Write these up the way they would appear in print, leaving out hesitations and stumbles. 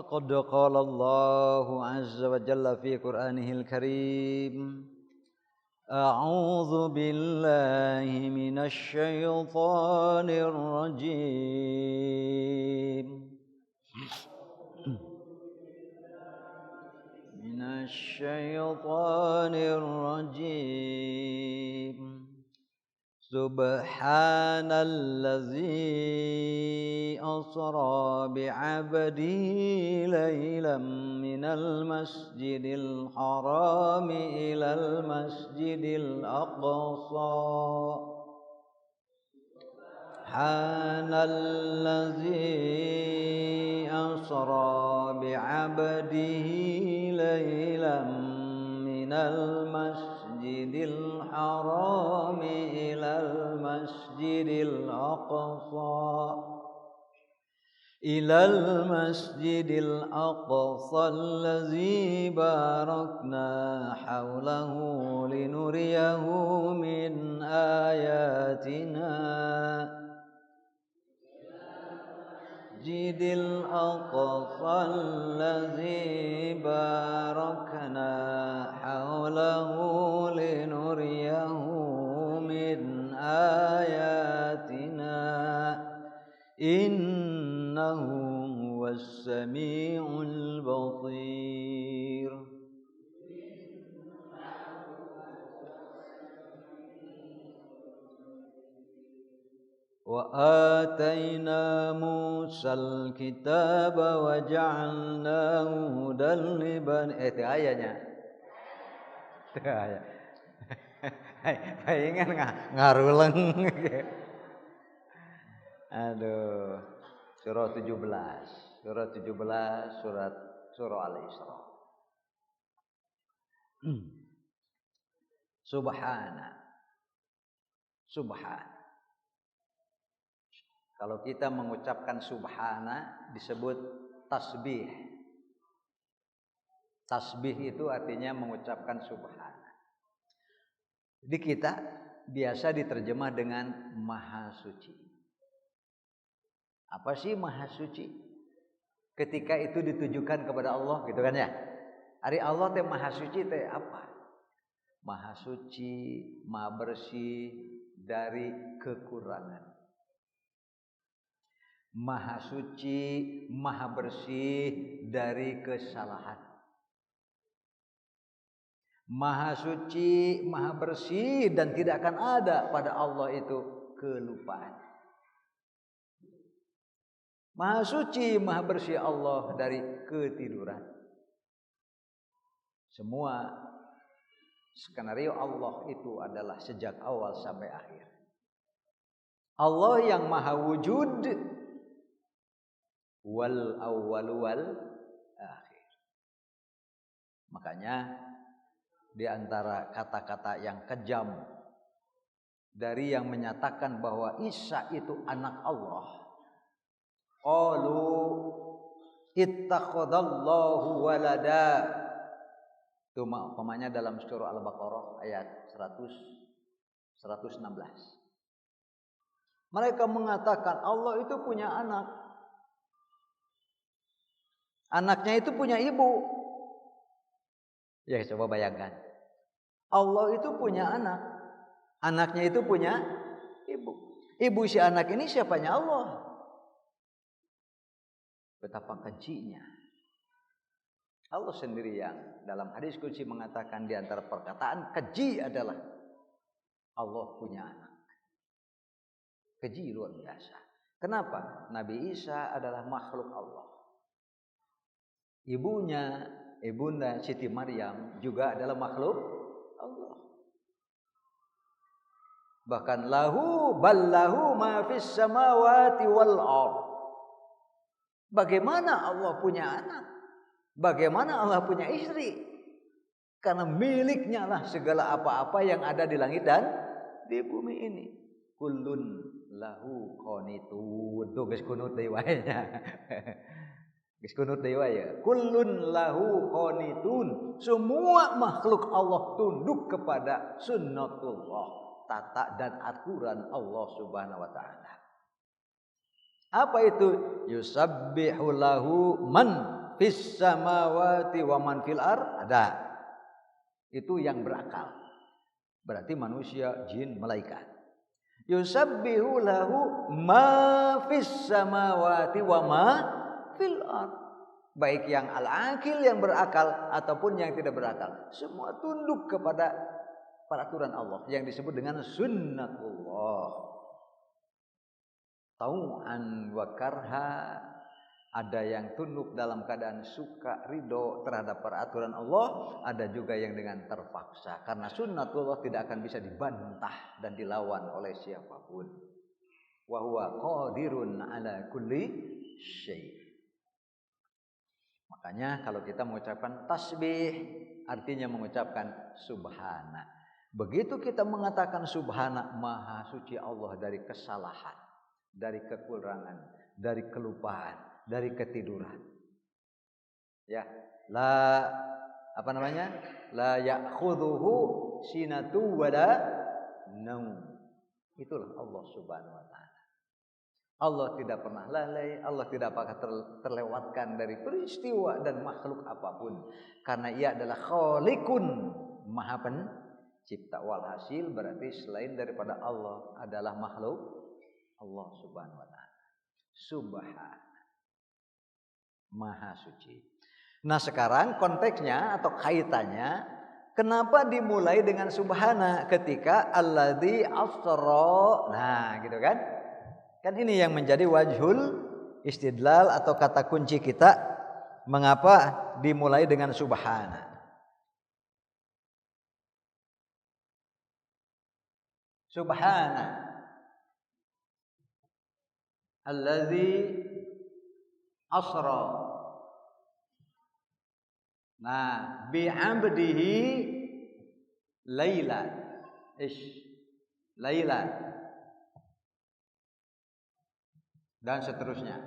فقد قال الله عز وجل في قرآنه الكريم أعوذ بالله من الشيطان الرجيم من الشيطان الرجيم سبحان الذي أسرى بعبده ليلا من المسجد الحرام إلى المسجد الأقصى سبحان الذي أسرى بعبده ليلا من المسجد الحرام إلى المسجد الأقصى الذي باركنا حوله لنريه من آياتنا المسجد الأقصى الذي باركنا حوله لنريه من آياتنا إنه هو السميع البصير وآتينا موسى الكتاب وجعلناه هدى لبني itu ayatnya. Itu ayat. Pengen ngaruleng. Aduh. Surah 17. Surah Al-Isra. Subhana. Kalau kita mengucapkan subhana disebut tasbih. Tasbih itu artinya mengucapkan subhana. Jadi kita biasa diterjemah dengan maha suci. Apa sih maha suci? Ketika itu ditujukan kepada Allah gitu kan ya. Ari Allah teh maha suci teh apa? Maha suci, maha bersih dari kekurangan. Maha suci, maha bersih dari kesalahan. Maha suci, maha bersih dan tidak akan ada pada Allah itu kelupaan. Maha suci, maha bersih Allah dari ketiduran. Semua skenario Allah itu adalah sejak awal sampai akhir. Allah yang maha wujud wal awwal wal akhir. Makanya di antara kata-kata yang kejam dari yang menyatakan bahwa Isa itu anak Allah. Qalu ittakhadallahu walada. Itu umpamanya dalam surah Al-Baqarah ayat 116. Mereka mengatakan Allah itu punya anak. Anaknya itu punya ibu. Ya coba bayangkan. Allah itu punya anak. Anaknya itu punya ibu. Ibu si anak ini siapanya Allah. Betapa kejinya. Allah sendiri yang dalam hadis qudsi mengatakan di antara perkataan keji adalah Allah punya anak. Keji luar biasa. Kenapa? Nabi Isa adalah makhluk Allah. Ibunya, ibunda Siti Maryam juga adalah makhluk Allah. Bahkan ballahu ma fis samawati wal ard. Bagaimana Allah punya anak? Bagaimana Allah punya istri? Karena miliknya lah segala apa-apa yang ada di langit dan di bumi ini. Kullun lahu qanitun. Tuh geus kunut deui wae nya. Geus kunut deui wae. Kullun lahu qanitun. Semua makhluk Allah tunduk kepada sunnatullah, tata dan aturan Allah Subhanahu wa taala. Apa itu? Yusabbihu lahu man fis samawati wa man fil ar, ada. Itu yang berakal. Berarti manusia, jin, malaikat. Yusabbihu lahu ma fis samawati wa ma fil ar. Baik yang al-akil, yang berakal, ataupun yang tidak berakal, semua tunduk kepada peraturan Allah yang disebut dengan sunnatullah. Tau'an wa karha. Ada yang tunduk dalam keadaan suka, ridho terhadap peraturan Allah. Ada juga yang dengan terpaksa, karena sunnatullah tidak akan bisa dibantah dan dilawan oleh siapapun. Wa huwa qadirun ala kulli syai'. Makanya kalau kita mengucapkan tasbih, artinya mengucapkan subhana. Begitu kita mengatakan subhana, maha suci Allah dari kesalahan, dari kekurangan, dari kelupaan, dari ketiduran. Ya, la ya'khudhuhu sinatu wala naum. Itulah Allah Subhanahu wa taala. Allah tidak pernah lalai, Allah tidak akan terlewatkan dari peristiwa dan makhluk apapun, karena Ia adalah Khaliqun, Maha Pencipta. Walhasil berarti selain daripada Allah adalah makhluk Allah Subhanahu wa taala. Subhana, Maha suci. Nah, sekarang konteksnya atau kaitannya, kenapa dimulai dengan subhana ketika alladzi asra? Nah, gitu kan? Kan ini yang menjadi wajhul istidlal atau kata kunci kita, mengapa dimulai dengan subhana. Subhana alladzi asra. Nah, bi'abdihi laila. Laila. Dan seterusnya.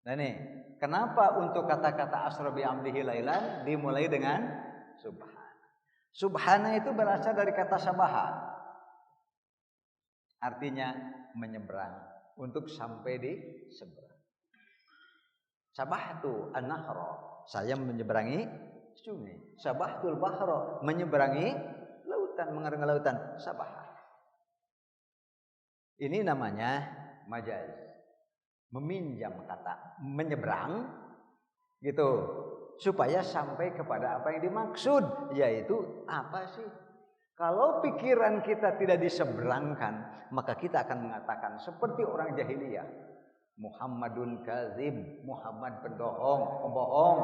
Nah ini, kenapa untuk kata-kata asra bi'amdihi lailan dimulai dengan subhana? Subhana itu berasal dari kata sabaha. Artinya menyeberang, untuk sampai di seberang. Sabahtu an-nahra, saya menyeberangi sungai. Sabahtul bahra, menyeberangi lautan, mengarungi lautan. Sabah. Ini namanya majaz. Meminjam kata, menyeberang gitu, supaya sampai kepada apa yang dimaksud, yaitu apa sih? Kalau pikiran kita tidak diseberangkan, maka kita akan mengatakan seperti orang jahiliyah, Muhammadun kadzib, Muhammad pendohong, pembohong.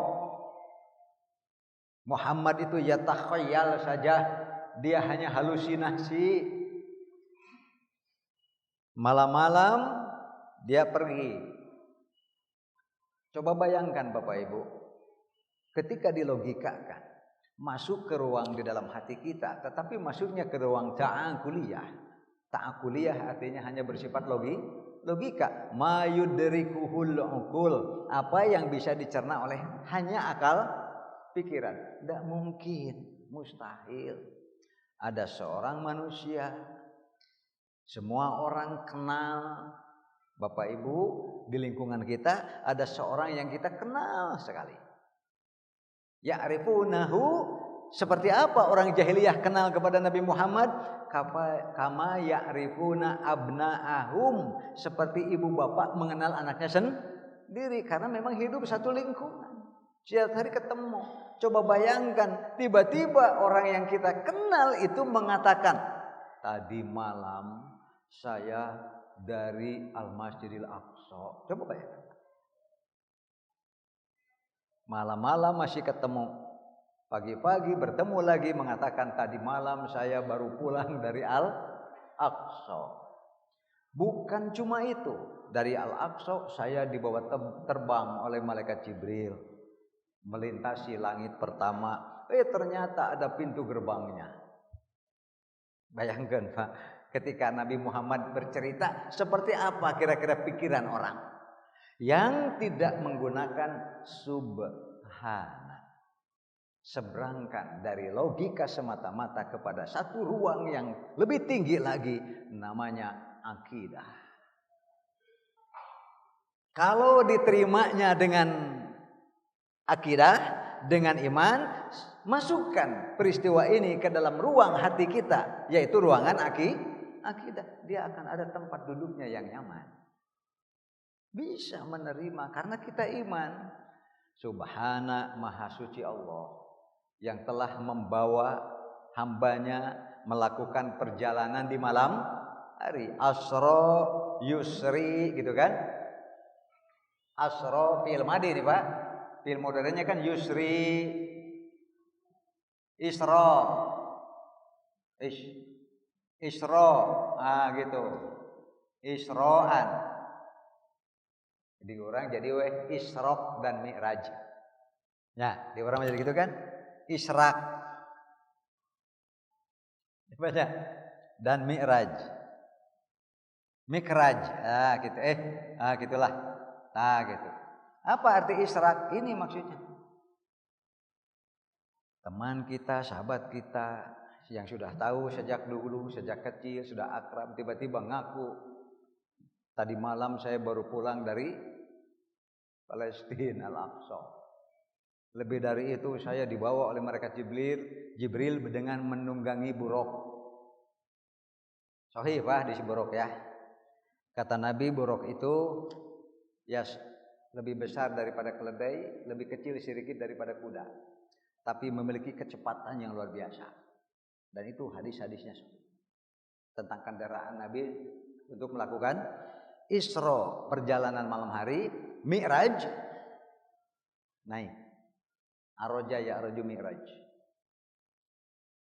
Muhammad itu yatakhayyal saja, dia hanya halusinasi. Malam-malam dia pergi. Coba bayangkan Bapak Ibu, ketika dilogikakan, masuk ke ruang di dalam hati kita, tetapi masuknya ke ruang ta'akuliyah. Ta'akuliyah artinya hanya bersifat logika. Ma yudrikuhul uqul, apa yang bisa dicerna oleh hanya akal pikiran. Tidak mungkin, mustahil. Ada seorang manusia, semua orang kenal. Bapak Ibu, di lingkungan kita ada seorang yang kita kenal sekali. Ya'rifunahu, seperti apa orang jahiliyah kenal kepada Nabi Muhammad? Kama ya'rifuna abna'ahum, seperti ibu bapak mengenal anaknya sendiri, karena memang hidup satu lingkungan. Setiap hari ketemu. Coba bayangkan, tiba-tiba orang yang kita kenal itu mengatakan, tadi malam saya dari Al-Masjidil Aqsa. Coba bayangkan. Malam-malam masih ketemu. Pagi-pagi bertemu lagi mengatakan tadi malam saya baru pulang dari Al-Aqsa. Bukan cuma itu. Dari Al-Aqsa saya dibawa terbang oleh malaikat Jibril. Melintasi langit pertama. Ternyata ada pintu gerbangnya. Bayangkan Pak. Ketika Nabi Muhammad bercerita, seperti apa kira-kira pikiran orang yang tidak menggunakan subhana. Seberangkan dari logika semata-mata kepada satu ruang yang lebih tinggi lagi, namanya akidah. Kalau diterimanya dengan akidah, dengan iman, masukkan peristiwa ini ke dalam ruang hati kita, yaitu ruangan akidah. Dia akan ada tempat duduknya yang nyaman. Bisa menerima karena kita iman. Subhana maha suci Allah yang telah membawa hambanya melakukan perjalanan di malam hari. Asra yusri gitu kan. Asra fi'il madi nih Pak. Fi'il mudhari'nya kan yusri, isra, isra, gitu, isro'an. Jadi orang jadi isrok dan mi'raj. Ya, di orang menjadi gitu kan? Israk, baca, dan mi'raj, mikraj, gitu, gitulah, gitu. Apa arti israk? Ini maksudnya. Teman kita, sahabat kita yang sudah tahu sejak dulu, sejak kecil, sudah akrab, tiba-tiba ngaku, tadi malam saya baru pulang dari Palestina Al-Aqsa. Lebih dari itu saya dibawa oleh malaikat Jibril dengan menunggangi buruk. Sahih Pak di buruk ya. Kata Nabi buruk itu ya lebih besar daripada keledai, lebih kecil sedikit daripada kuda, tapi memiliki kecepatan yang luar biasa. Dan itu hadis-hadisnya tentang kendaraan Nabi untuk melakukan Isra, perjalanan malam hari, Mi'raj, naik. Aroja ya arju Mi'raj.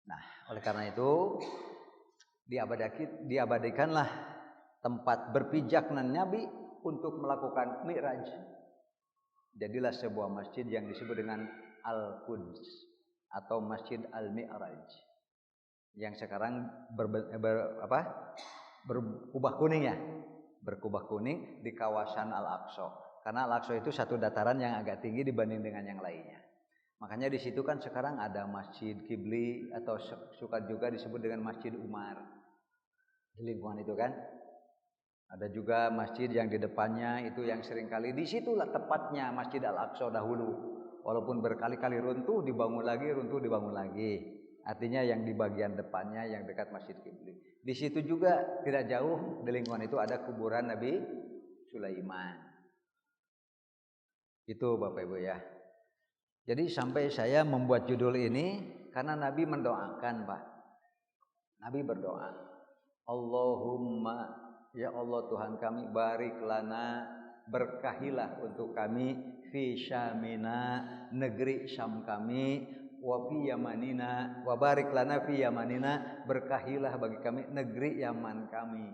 Nah, oleh karena itu diabadikanlah tempat berpijaknya Nabi untuk melakukan Mi'raj. Jadilah sebuah masjid yang disebut dengan Al-Quds atau Masjid Al-Mi'raj yang sekarang berkubah kuning ya, berkubah kuning di kawasan Al-Aqsa. Karena Al-Aqsa itu satu dataran yang agak tinggi dibanding dengan yang lainnya. Makanya di situ kan sekarang ada Masjid Kibli atau suka juga disebut dengan Masjid Umar di lingkungan itu kan. Ada juga masjid yang di depannya itu yang seringkali disitulah tepatnya Masjid Al-Aqsa dahulu. Walaupun berkali-kali runtuh, dibangun lagi. Artinya yang di bagian depannya yang dekat Masjid Kibli. Di situ juga tidak jauh di lingkungan itu ada kuburan Nabi Sulaiman. Itu Bapak Ibu ya. Jadi sampai saya membuat judul ini karena Nabi mendoakan Pak. Nabi berdoa, Allahumma ya Allah Tuhan kami, barik lana, berkahilah untuk kami, fi syamina, negeri Syam kami, wa fi yamanina, wa barik lana fi yamanina, berkahilah bagi kami negeri Yaman kami.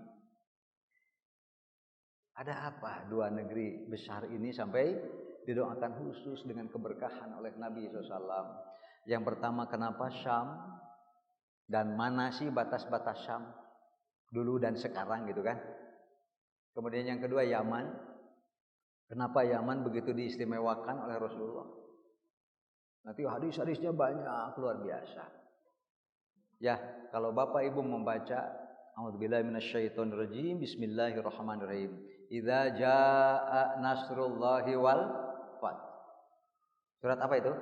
Ada apa dua negeri besar ini sampai didoakan khusus dengan keberkahan oleh Nabi SAW? Yang pertama, kenapa Syam? Dan mana sih batas-batas Syam? Dulu dan sekarang gitu kan. Kemudian yang kedua Yaman. Kenapa Yaman begitu diistimewakan oleh Rasulullah? Nanti hadis-hadisnya banyak luar biasa. Ya, kalau Bapak Ibu membaca A'udzubillahi minasyaitonirrajim, Bismillahirrahmanirrahim. Idza jaa nasrullahi wal fath. Surat apa itu?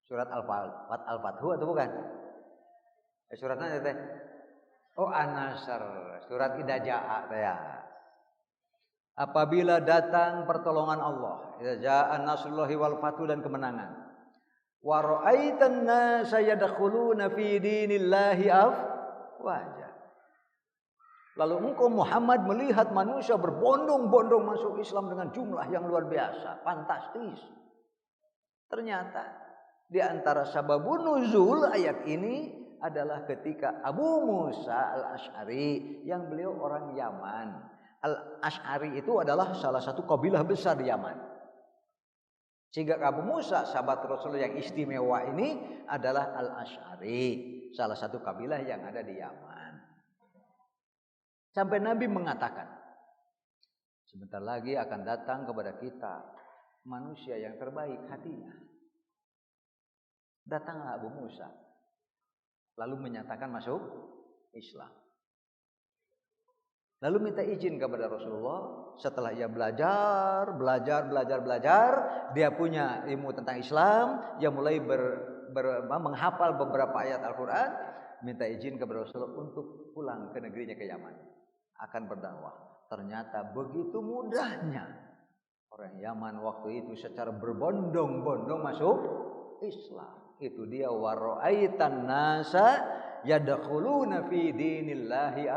Surat Al-Fathu atau bukan? Suratnya teh. Oh, An-Nasr, surat Idza jaa ya. Apabila datang pertolongan Allah, idza jaa nasrullahi wal fathu, dan kemenangan. Wa ra'aitan nasa yadkhuluna fi dinillahi afwaja. Lalu engkau Muhammad melihat manusia berbondong-bondong masuk Islam dengan jumlah yang luar biasa, fantastis. Ternyata di antara sababun nuzul ayat ini adalah ketika Abu Musa Al-Asy'ari yang beliau orang Yaman. Al-Asy'ari itu adalah salah satu kabilah besar di Yaman. Sehingga Abu Musa sahabat Rasul yang istimewa ini adalah Al-Asy'ari, salah satu kabilah yang ada di Yaman. Sampai Nabi mengatakan, sebentar lagi akan datang kepada kita manusia yang terbaik hatinya. Datanglah Abu Musa, lalu menyatakan masuk Islam. Lalu minta izin kepada Rasulullah. Setelah ia belajar, dia punya ilmu tentang Islam, dia mulai menghafal beberapa ayat Al-Quran, minta izin kepada Rasulullah untuk pulang ke negerinya, ke Yaman, akan berdakwah. Ternyata begitu mudahnya orang Yaman waktu itu secara berbondong-bondong masuk Islam. Itu dia, wara'aitan nasa yadkhuluna fi dinillahi.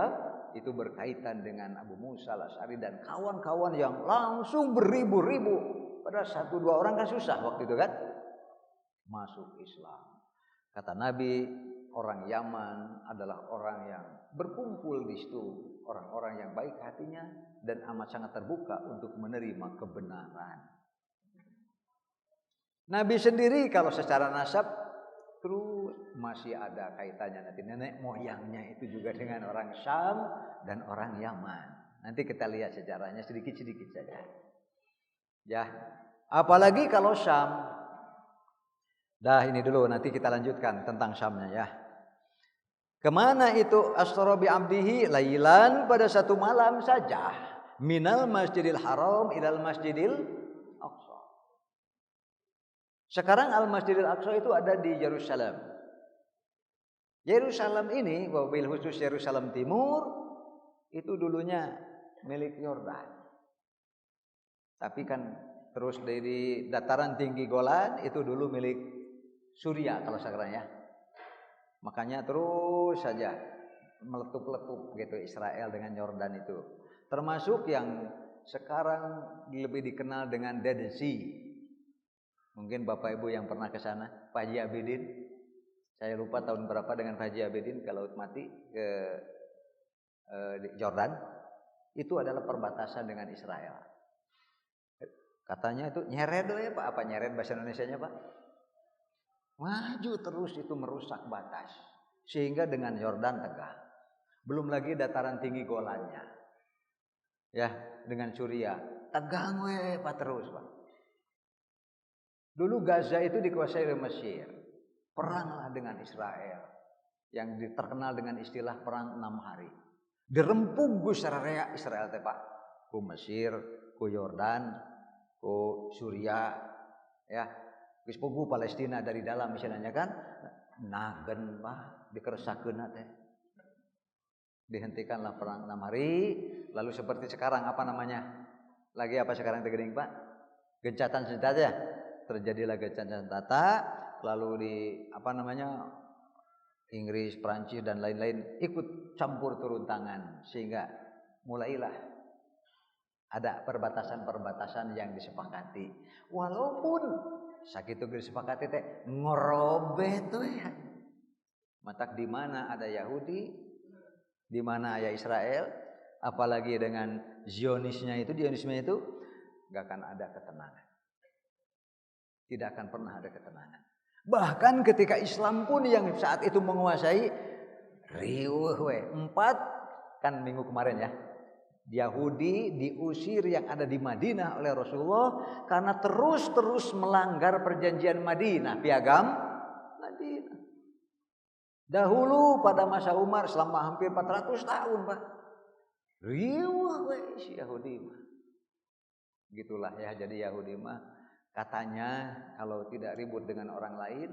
Itu berkaitan dengan Abu Musa al-Asy'ari dan kawan-kawan yang langsung beribu-ribu. Pada 1-2 orang kan susah waktu itu kan masuk Islam. Kata Nabi, orang Yaman adalah orang yang berkumpul di situ, orang-orang yang baik hatinya dan amat sangat terbuka untuk menerima kebenaran. Nabi sendiri kalau secara nasab terus masih ada kaitannya, nanti nenek moyangnya itu juga dengan orang Syam dan orang Yaman. Nanti kita lihat sejarahnya sedikit-sedikit saja. Ya, apalagi kalau Syam. Dah ini dulu, nanti kita lanjutkan tentang Syamnya ya. Kemana itu? Asra bi abdihi lailan, pada satu malam saja. Minal Masjidil Haram ilal Masjidil Aqsa. Sekarang Al-Masjidil Aqsa itu ada di Yerusalem. Yerusalem ini, wabil khusus Yerusalem Timur, itu dulunya milik Yordan. Tapi kan terus dari dataran tinggi Golan itu dulu milik Suriah kalau sekarang ya. Makanya terus saja meletup-letup gitu Israel dengan Yordan itu. Termasuk yang sekarang lebih dikenal dengan Dead Sea. Mungkin Bapak Ibu yang pernah ke sana, Pak Haji Abidin. Saya lupa tahun berapa dengan Pak Haji Abidin ke Laut Mati ke Jordan. Itu adalah perbatasan dengan Israel. Katanya itu nyeret ya Pak, apa nyeret bahasa Indonesianya Pak? Maju terus itu merusak batas. Sehingga dengan Yordan tegak. Belum lagi dataran tinggi Golannya. Ya, dengan Suriah. Tegang Pak terus Pak. Dulu Gaza itu dikuasai oleh Mesir. Peranglah dengan Israel. Yang terkenal dengan istilah perang 6 hari. Dirempung secara Israel teh Pak. Ku Mesir, ku Yordan, ku Suriah, ya. Geus pugu Palestina dari dalam misalnya kan. Nagen Pak, dikeresakeun teh. Dihentikanlah perang 6 hari. Lalu seperti sekarang apa namanya? Lagi apa sekarang tegering Pak? Gencatan senjata ya. Terjadilah gencatan senjata, lalu di apa namanya Inggris, Prancis dan lain-lain ikut campur turun tangan sehingga mulailah ada perbatasan-perbatasan yang disepakati. Walaupun sakitu disepakati teh ngorobeh tuh ya. Matak di mana ada Yahudi, di mana ada Israel, apalagi dengan Zionisme itu enggak akan ada ketenangan. Tidak akan pernah ada ketenangan. Bahkan ketika Islam pun yang saat itu menguasai riuh 4 kan minggu kemarin ya. Yahudi diusir yang ada di Madinah oleh Rasulullah karena terus melanggar perjanjian Madinah, piagam Madinah. Dahulu pada masa Umar selama hampir 400 tahun, Pak. Riuh si Yahudi mah. Gitulah ya, jadi Yahudi mah katanya kalau tidak ribut dengan orang lain,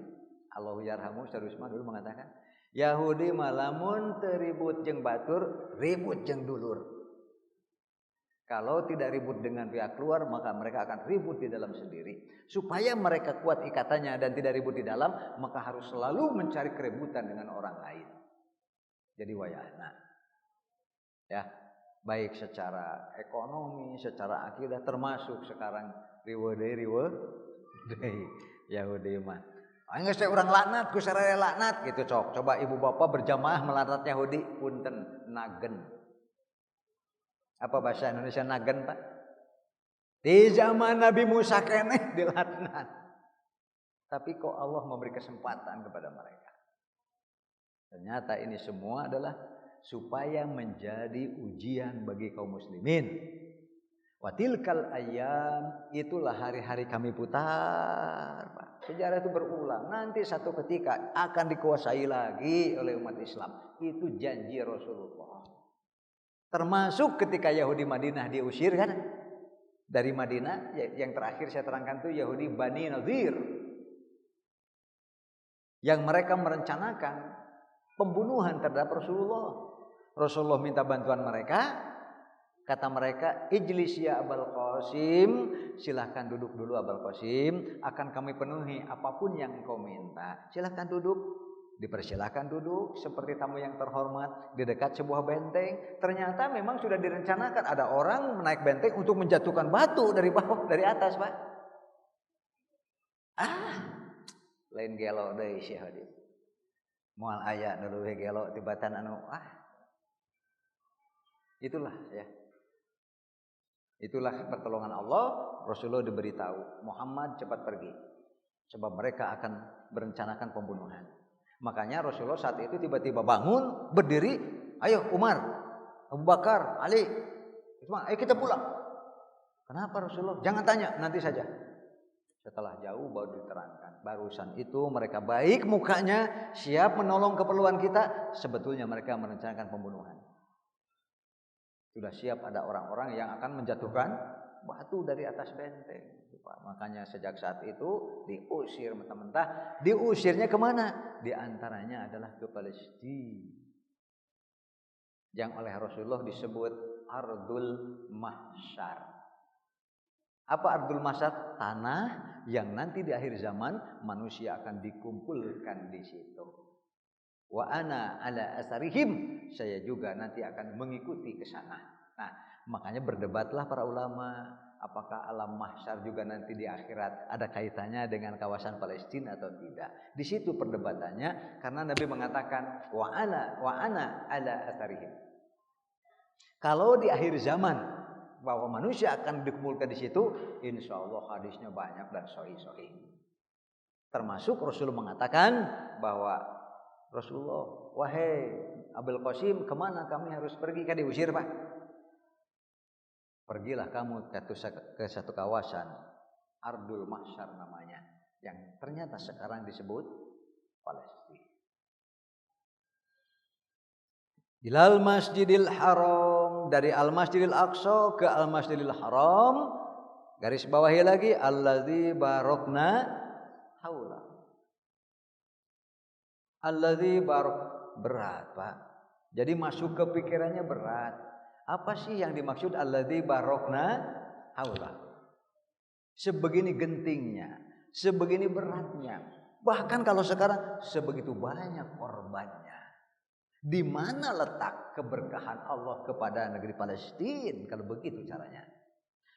Allahu yarhamu Syarusma dulu mengatakan, Yahudi malamun teu ribut jeung batur, ribut jeung dulur. Kalau tidak ribut dengan pihak luar, maka mereka akan ribut di dalam sendiri. Supaya mereka kuat ikatannya dan tidak ribut di dalam, maka harus selalu mencari keributan dengan orang lain. Jadi wayahna. Ya, baik secara ekonomi, secara akidah, termasuk sekarang riweuh deui Yahudi mah. Geus teh urang laknat ku saraya laknat gitu cok. Coba ibu bapak berjamaah melaknat Yahudi, punten nagen. Apa bahasa Indonesia nagen, Pak? Di zaman Nabi Musa keneh dilaknat. Tapi kok Allah memberi kesempatan kepada mereka. Ternyata ini semua adalah supaya menjadi ujian bagi kaum muslimin. Watilkal ayyam, itulah hari-hari kami putar, Pak. Sejarah itu berulang. Nanti satu ketika akan dikuasai lagi oleh umat Islam. Itu janji Rasulullah. Termasuk ketika Yahudi Madinah diusir kan dari Madinah, yang terakhir saya terangkan itu Yahudi Bani Nadir, yang mereka merencanakan pembunuhan terhadap Rasulullah. Rasulullah minta bantuan mereka, kata mereka, ijlis ya Abul Qasim, silahkan duduk dulu Abul Qasim, akan kami penuhi apapun yang engkau minta. Silahkan duduk. Dipersilahkan duduk seperti tamu yang terhormat di dekat sebuah benteng. Ternyata memang sudah direncanakan ada orang menaik benteng untuk menjatuhkan batu dari bawah, dari atas, Pak. Lain gelo deui Syekh Hadi. Moal aya nu leuwih gelo tibatan anu itulah ya. Itulah pertolongan Allah. Rasulullah diberitahu, Muhammad cepat pergi, sebab mereka akan berencanakan pembunuhan. Makanya Rasulullah saat itu tiba-tiba bangun, berdiri, ayo Umar, Abu Bakar, Ali, ayo kita pulang. Kenapa Rasulullah? Jangan tanya, nanti saja. Setelah jauh baru diterangkan. Barusan itu mereka baik mukanya, siap menolong keperluan kita. Sebetulnya mereka merencanakan pembunuhan. Sudah siap ada orang-orang yang akan menjatuhkan batu dari atas benteng. Makanya sejak saat itu diusir mentah-mentah. Diusirnya kemana? Di antaranya adalah ke Palestina, yang oleh Rasulullah disebut Ardul Mahsyar. Apa Ardul Mahsyar? Tanah yang nanti di akhir zaman manusia akan dikumpulkan di situ. Wa ana ala asarihim, saya juga nanti akan mengikuti ke sana. Nah, makanya berdebatlah para ulama, apakah alam mahsyar juga nanti di akhirat ada kaitannya dengan kawasan Palestina atau tidak. Di situ perdebatannya, karena Nabi mengatakan wa ana ala asarihim. Kalau di akhir zaman bahwa manusia akan dikumpulkan di situ, insya Allah hadisnya banyak dan sahih. Termasuk Rasulullah mengatakan bahwa Rasulullah, wahai Abul Qasim, kemana kami harus pergi? Kan diusir, Pak. Pergilah kamu ke satu kawasan, Ardul Mahsyar namanya, yang ternyata sekarang disebut Palestina. Ilal Masjidil Haram, dari Al-Masjidil Aqsa ke Al-Masjidil Haram, garis bawahi lagi, alladzi barokna haula. Alladzi barok, berat, Pak. Jadi masuk ke pikirannya berat. Apa sih yang dimaksud alladzi barokna haula? Sebegini gentingnya, sebegini beratnya. Bahkan kalau sekarang sebegitu banyak korbannya. Di mana letak keberkahan Allah kepada negeri Palestina kalau begitu caranya?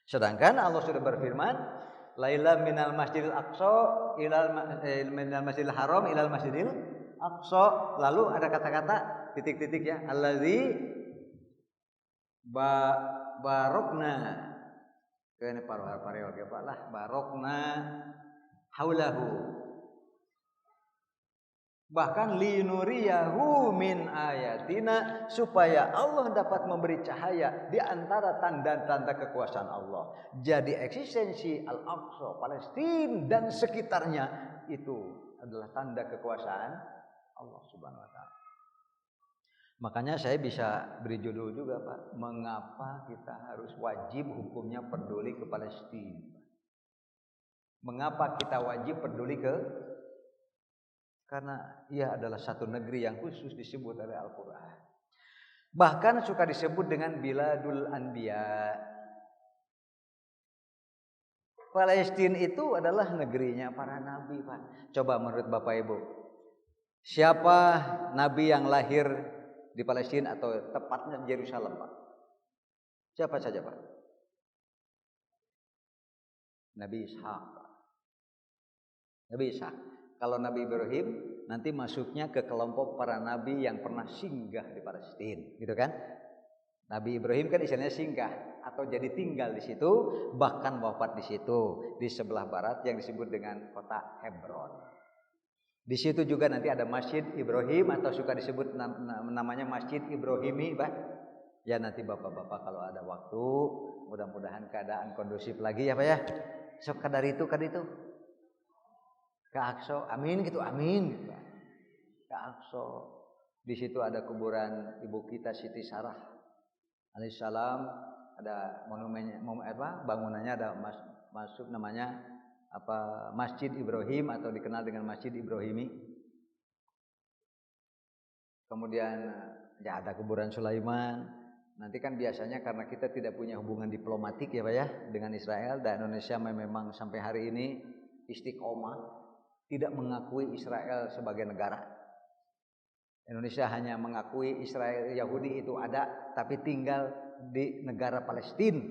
Sedangkan Allah sudah berfirman, laila minal masjidil aqsa ilal minal masjidil haram ilal masjidil aqsa. Lalu ada kata-kata titik-titik ya, allazi barokna. Ini paruh-paruh apa lah, barokna haulahu. Bahkan linuriyahu min ayatina, supaya Allah dapat memberi cahaya di antara tanda-tanda kekuasaan Allah. Jadi eksistensi Al-Aqsa, Palestina dan sekitarnya itu adalah tanda kekuasaan Allah Subhanahu wa taala. Makanya saya bisa beri judul juga, Pak, mengapa kita harus wajib hukumnya peduli ke Palestina? Mengapa kita wajib peduli karena ia adalah satu negeri yang khusus disebut oleh Al-Quran. Bahkan suka disebut dengan Biladul Anbiya. Palestina itu adalah negerinya para nabi, Pak. Coba menurut Bapak Ibu, siapa nabi yang lahir di Palestina atau tepatnya Yerusalem, Pak? Siapa saja, Pak? Nabi Ishak, Pak. Nabi Ishak. Kalau Nabi Ibrahim nanti masuknya ke kelompok para nabi yang pernah singgah di Palestina, gitu kan? Nabi Ibrahim kan istilahnya singgah atau jadi tinggal di situ, bahkan wafat di situ di sebelah barat yang disebut dengan kota Hebron. Di situ juga nanti ada Masjid Ibrahim atau suka disebut namanya Masjid Ibrahimi, Pak. Ya nanti bapak-bapak kalau ada waktu, mudah-mudahan keadaan kondusif lagi ya, Pak ya. Sok kadar itu. Ke Aqsa, amin gitu, amin. Ke Aqsa, di situ ada kuburan ibu kita Siti Sarah alaihissalam, ada monumennya, bangunannya ada masuk namanya Masjid Ibrahim atau dikenal dengan Masjid Ibrahimi. Kemudian ya ada kuburan Sulaiman. Nanti kan biasanya karena kita tidak punya hubungan diplomatik ya Pak ya dengan Israel, dan Indonesia memang sampai hari ini istiqomah tidak mengakui Israel sebagai negara. Indonesia hanya mengakui Israel Yahudi itu ada, tapi tinggal di negara Palestina.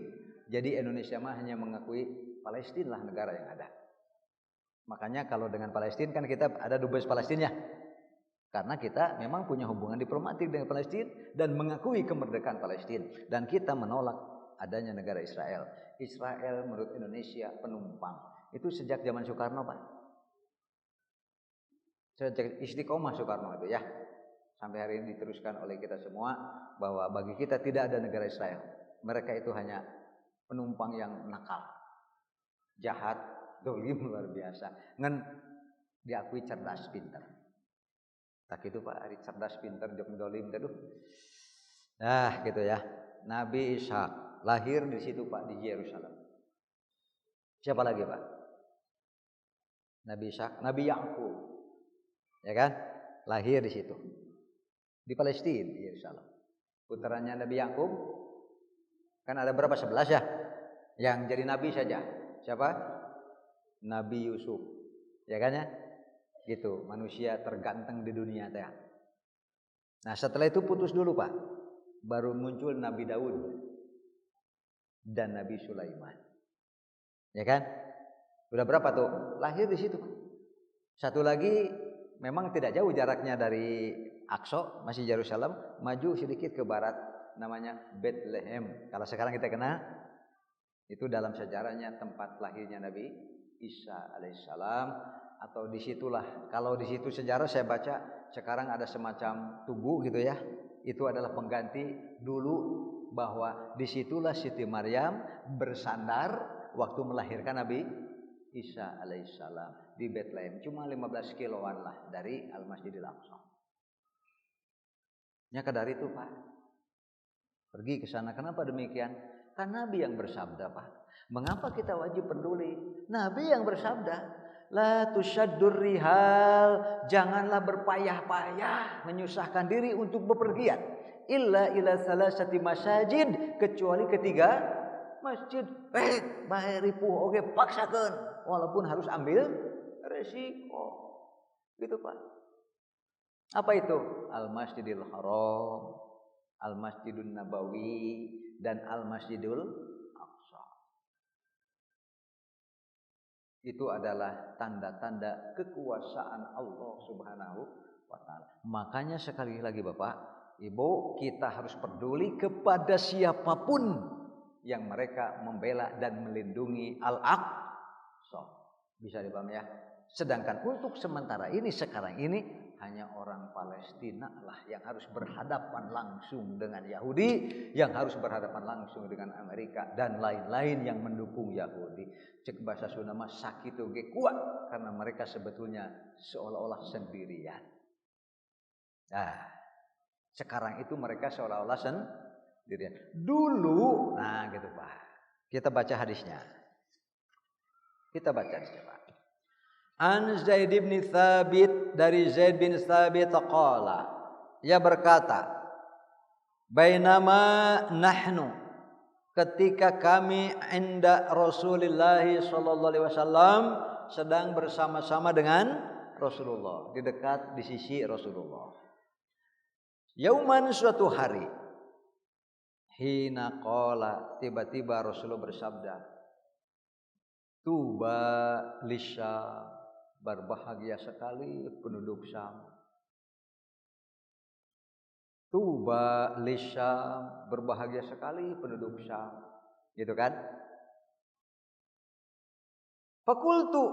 Jadi Indonesia mah hanya mengakui Palestina lah negara yang ada. Makanya kalau dengan Palestina kan kita ada dubes Palestina, karena kita memang punya hubungan diplomatik dengan Palestina dan mengakui kemerdekaan Palestina, dan kita menolak adanya negara Israel. Israel menurut Indonesia penumpang. Itu sejak zaman Soekarno Pak. Sejak istiqomah Soekarno itu ya. Sampai hari ini diteruskan oleh kita semua bahwa bagi kita tidak ada negara Israel. Mereka itu hanya penumpang yang nakal, jahat, dolim luar biasa. Ngen diakui cerdas pintar. Tak itu Pak, hari cerdas pintar jok dolim teduh. Nah gitu ya. Nabi Ishak lahir di situ Pak, di Yerusalem. Siapa lagi Pak? Nabi Ishak, Nabi Yakub, ya kan? Lahir di situ. Di Palestina, di Yerusalem. Putranya Nabi Yakub kan ada berapa? 11 ya. Yang jadi nabi saja. Siapa? Nabi Yusuf. Ya kan ya? Gitu, manusia terganteng di dunia teh. Nah, setelah itu putus dulu, Pak. Baru muncul Nabi Daud dan Nabi Sulaiman. Ya kan? Udah berapa tuh? Lahir di situ. Satu lagi memang tidak jauh jaraknya dari Aqsa, masih Yerusalem, maju sedikit ke barat namanya Bethlehem. Kalau sekarang kita kenal, itu dalam sejarahnya tempat lahirnya Nabi Isa alaihissalam, atau disitulah, kalau di situ sejarah saya baca sekarang ada semacam tugu gitu ya. Itu adalah pengganti dulu bahwa disitulah Siti Maryam bersandar waktu melahirkan Nabi Isa alaihissalam di Bethlehem, cuma 15 kiloan lah dari Al-Masjidil Aqsa. Nyaka dari itu Pak, pergi ke sana. Kenapa demikian? Karena Nabi yang bersabda Pak. Mengapa kita wajib peduli? Nabi yang bersabda, la tusyaddur rihal, janganlah berpayah-payah menyusahkan diri untuk bepergian illa ila salasati masajid, kecuali ketiga masjid. Bae ripuh oge paksakeun walaupun harus ambil resiko. Gitu Pak. Apa itu? Al-Masjidil Haram, Al-Masjidun Nabawi, dan Al-Masjidul Aqsa. Itu adalah tanda-tanda kekuasaan Allah Subhanahu wa ta'ala. Makanya sekali lagi Bapak, Ibu, kita harus peduli kepada siapapun yang mereka membela dan melindungi Al-Aqsa. Bisa dipahami ya? Sedangkan untuk sementara ini, sekarang ini, hanya orang Palestina lah yang harus berhadapan langsung dengan Yahudi, yang harus berhadapan langsung dengan Amerika dan lain-lain yang mendukung Yahudi. Cek bahasa Sunda mah sakitu ge kuat, karena mereka sebetulnya seolah-olah sendirian. Nah, sekarang itu mereka seolah-olah sendirian. Dulu, nah gitu Pak. Kita baca hadisnya. Kita baca hadisnya Pak. An Zaid bin Thabit, dari Zaid bin Thabit qala, ia berkata, bainama nahnu, ketika kami inda Rasulullah sallallahu alaihi wasallam, sedang bersama-sama dengan Rasulullah, di dekat di sisi Rasulullah. Yauman, suatu hari, hina qala, tiba-tiba Rasulullah bersabda, tuba lisyam, berbahagia sekali penduduk Syam. Tuba lisyam, berbahagia sekali penduduk Syam. Gitu kan? Fakultu,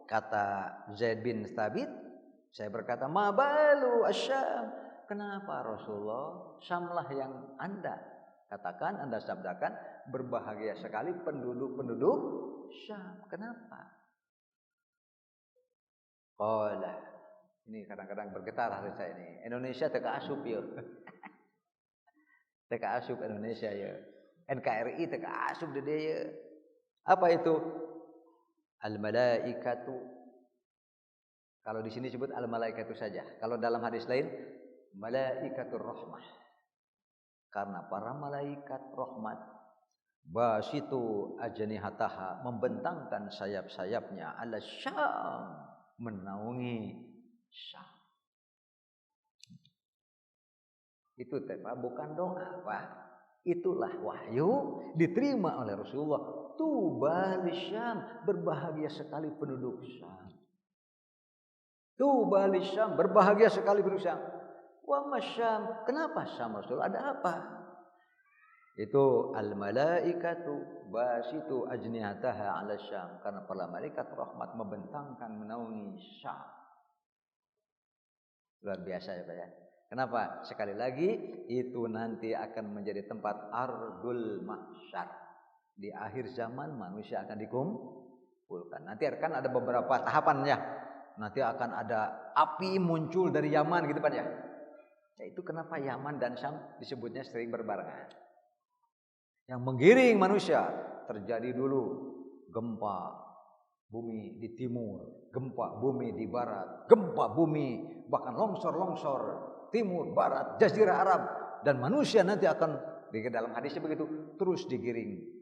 kata Zaid bin Thabit, saya berkata, ma balu asyam, kenapa Rasulullah, Syamlah yang Anda katakan, Anda sabdakan berbahagia sekali penduduk-penduduk Syam. Kenapa? Qala, ini kadang-kadang bergetar hati saya ini. Indonesia teka asup ya. Teka asup Indonesia ya. NKRI teka asup di dia. Apa itu? Al-malaikatu. Kalau di sini disebut al-malaikatu saja. Kalau dalam hadis lain malaikatur rahmah. Karena para malaikat rahmat basitu ajnihataha membentangkan sayap-sayapnya ala Syam menaungi Syam. Itu Pak, bukan doa, Pak. Itulah wahyu diterima oleh Rasulullah. Tuba lisyam, berbahagia sekali penduduk Syam. Tuba lisyam, berbahagia sekali penduduk Syam. Wa masyam, kenapa Syam Rasul? Ada apa? Itu al-malaikatu basitu ajnihataha 'ala Syam, karena para malaikat rahmat membentangkan menaungi Syam. Luar biasa ya Pak ya. Kenapa? Sekali lagi itu nanti akan menjadi tempat ardul mahsyar. Di akhir zaman manusia akan dikumpulkan. Nanti akan ada beberapa tahapannya. Nanti akan ada api muncul dari Yaman gitu Pak ya. Ya itu kenapa Yaman dan Syam disebutnya sering berbarengan. Yang menggiring manusia terjadi dulu gempa bumi di timur, gempa bumi di barat, gempa bumi bahkan longsor-longsor timur, barat, jazirah Arab, dan manusia nanti akan di dalam hadisnya begitu terus digiring.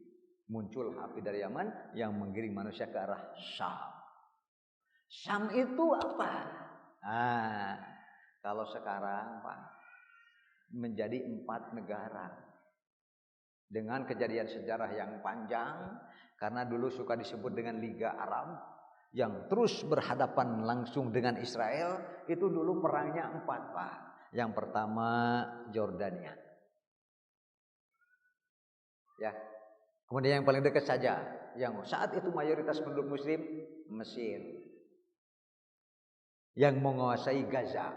Muncul api dari Yaman yang menggiring manusia ke arah Syam. Syam itu apa? Nah, kalau sekarang Pak menjadi 4 negara dengan kejadian sejarah yang panjang, karena dulu suka disebut dengan Liga Arab yang terus berhadapan langsung dengan Israel. Itu dulu perangnya 4 Pak. Yang pertama Jordania, ya. Kemudian yang paling dekat saja, yang saat itu mayoritas penduduk Muslim, Mesir, yang menguasai Gaza.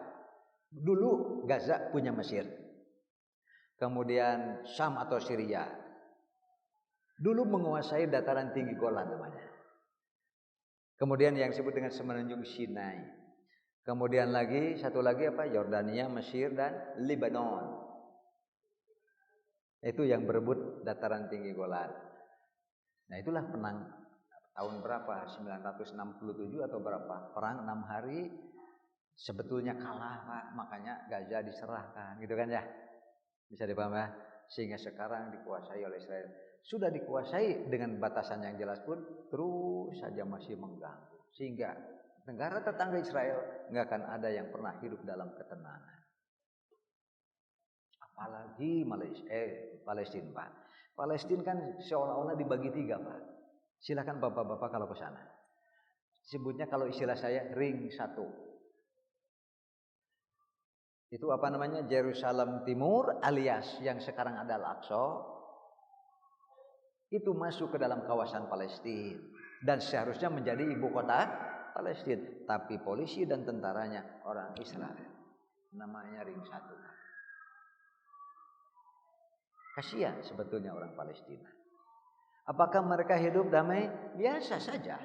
Dulu Gaza punya Mesir. Kemudian Syam atau Syria, dulu menguasai dataran tinggi Golan namanya. Kemudian yang disebut dengan Semenanjung Sinai. Kemudian lagi satu lagi apa? Yordania, Mesir dan Lebanon. Itu yang berebut dataran tinggi Golan. Nah itulah penang tahun berapa? 967 atau berapa? Perang 6 hari. Sebetulnya kalah Pak, makanya Gaza diserahkan, gitu kan ya? Bisa dipahami ya? Sehingga sekarang dikuasai oleh Israel. Sudah dikuasai dengan batasan yang jelas pun terus saja masih mengganggu. Sehingga negara tetangga Israel nggak akan ada yang pernah hidup dalam ketenangan. Apalagi Palestina Pak. Palestina kan seolah-olah dibagi 3 Pak. Silakan bapak-bapak kalau ke sana. Sebutnya kalau istilah saya ring 1. Itu apa namanya? Yerusalem Timur alias yang sekarang ada Al-Aqsa. Itu masuk ke dalam kawasan Palestina dan seharusnya menjadi ibu kota Palestina, tapi polisi dan tentaranya orang Israel. Namanya ring 1. Kasihan sebetulnya orang Palestina. Apakah mereka hidup damai? Biasa saja.